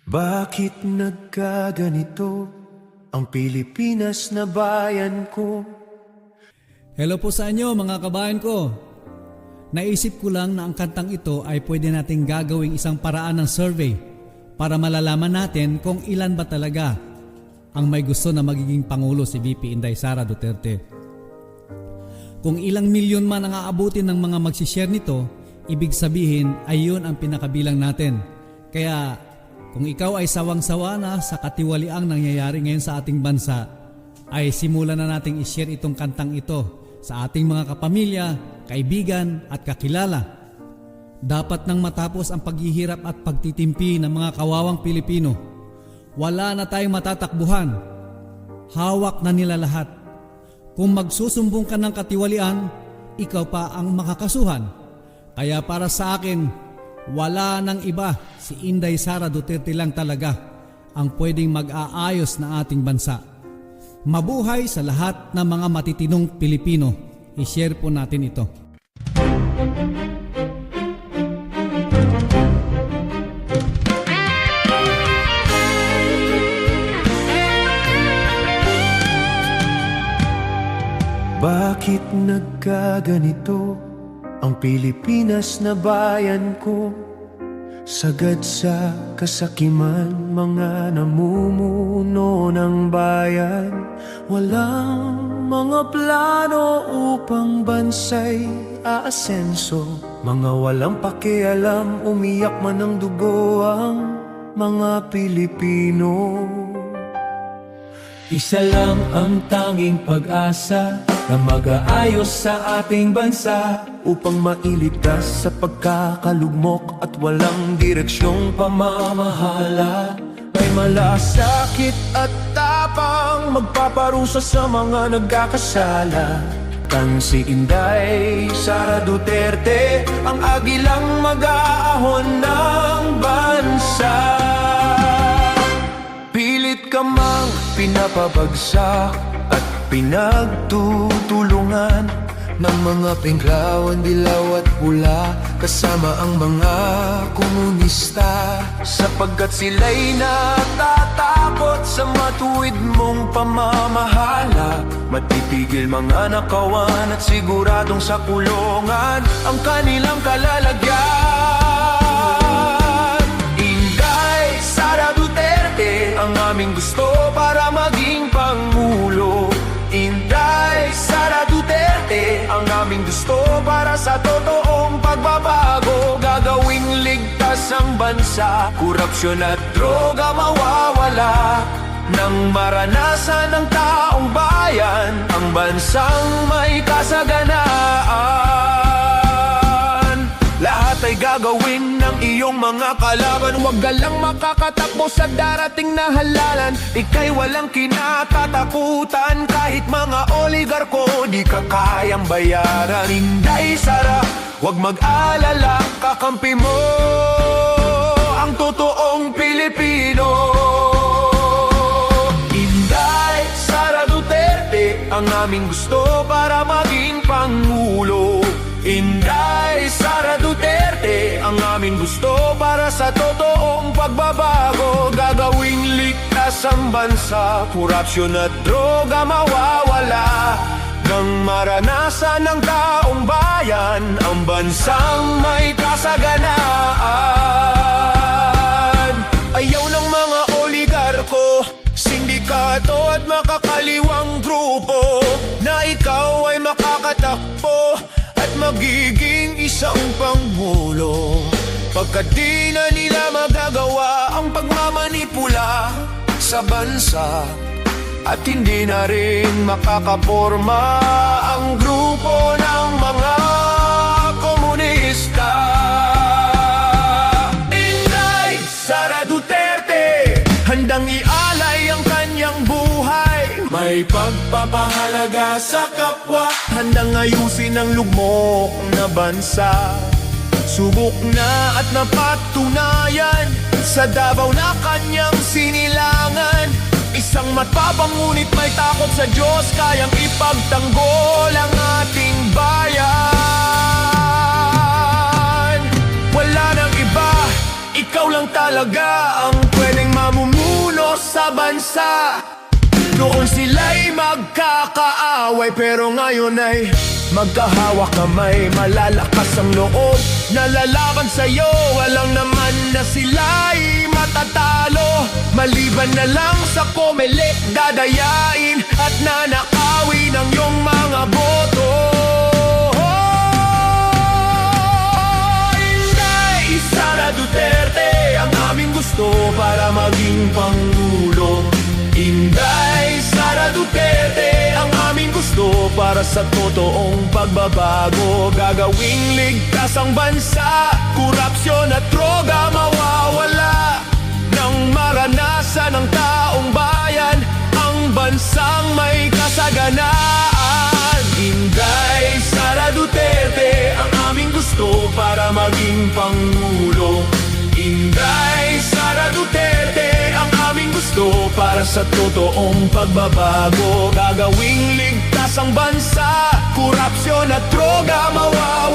Bakit nagkaganito ang Pilipinas na bayan ko? Hello po sa inyo mga kabayan ko. Naisip ko lang na ang kantang ito ay pwede nating gagawing isang paraan ng survey para malalaman natin kung ilan ba talaga ang may gusto na magiging Pangulo si VP Inday Sara Duterte. Kung ilang milyon man ang aabutin ng mga magsishare nito, ibig sabihin ay yun ang pinakabilang natin. Kaya kung ikaw ay sawang-sawa na sa katiwaliang nangyayari ngayon sa ating bansa, ay simulan na nating ishare itong kantang ito sa ating mga kapamilya, kaibigan at kakilala. Dapat nang matapos ang paghihirap at pagtitimpi ng mga kawawang Pilipino, wala na tayong matatakbuhan. Hawak na nila lahat. Kung magsusumbong ka ng katiwalian, ikaw pa ang makakasuhan. Kaya para sa akin, wala nang iba, si Inday Sara Duterte lang talaga ang pwedeng mag-aayos na ating bansa. Mabuhay sa lahat ng mga matitinong Pilipino. I-share po natin ito. Bakit nagkaganito ang Pilipinas na bayan ko? Sagad sa kasakiman, mga namumuno ng bayan. Walang mga plano upang bansay aasenso. Mga walang pakialam, umiyak man ng dugo ang mga Pilipino. Isa lang ang tanging pag-asa na mag-aayos sa ating bansa upang mailigtas sa pagkakalugmok at walang direksyong pamamahala. May malasakit at tapang magpaparusa sa mga nagkakasala. Kang si Inday Sara Duterte, ang agilang mag-aahon ng bansa. Pilit ka mang pinapabagsak at pinagtutulungan ng mga pinglawan, dilaw at pula, kasama ang mga komunista, sapagkat sila'y natatakot sa matuwid mong pamamahala. Matitigil mga nakawan at siguradong sa kulungan ang kanilang kalalagyan. Inday Sara Duterte, ang aming gusto para maging Pangulo. Inday Sara Duterte, ang aming gusto para sa totoong pagbabago. Gagawing ligtas ang bansa, korupsyon at droga mawawala. Nang maranasan ng taong bayan ang bansang may kasaganaan. Lahat ay gagawin ng iyong mga kalaban. Huwag ka lang makakatakbo sa darating na halalan. Ika'y walang kinatatakutan, kahit mga oligarko di ka kayang bayaran. Inday Sara, huwag mag-alala, kakampi mo ang totoong Pilipino. Inday Sara Duterte, ang aming gusto para maging Pangulo. Inday Sara Duterte, ang aming gusto para sa totoong pagbabago. Gagawing ligtas ang bansa, korupsyon at droga mawawala. Nang maranasan ng taong bayan ang bansang may kasaganaan. Ayaw ng mga oligarko, sindikato at makakaliwang grupo na ikaw ay makakatakbo at magiging isang Pangulo, pagkat di na nila magagawa ang pagmamanipula sa bansa. At hindi na rin makakaporma ang grupo ng mga komunista. Inday Sara Duterte, handang ialay ang kanyang buhay. May pagpapahalaga sa kapwa, handang ayusin ang lugmok na bansa. Subok na at napatunayan sa Davao na kanyang sinilangan. Isang matapang ngunit may takot sa Diyos, kayang ipagtanggol ang ating bayan. Wala nang iba, ikaw lang talaga ang pwedeng bansa. Noon sila'y magkakaaway, pero ngayon ay magkahawak kamay. Malalakas ang loob na lalaban sa'yo, walang naman na sila'y matatalo. Maliban na lang sa Comelec, dadayain at nanakawin ang iyong mga boto. Inday Sara Duterte ang aming gusto para maging Pangulo. Inday Sara Duterte ang aming gusto para sa totoong pagbabago. Gagawing ligtas ang bansa, korupsyon at droga mawawala. Nang maranasan ng taong bayan ang bansang may kasaganaan. Inday Sara Duterte ang aming gusto para maging Pangulo. Inday Sara Duterte ang aming gusto para sa totoong pagbabago. Gagawing ligtas ang bansa, korupsyon at droga mawawala.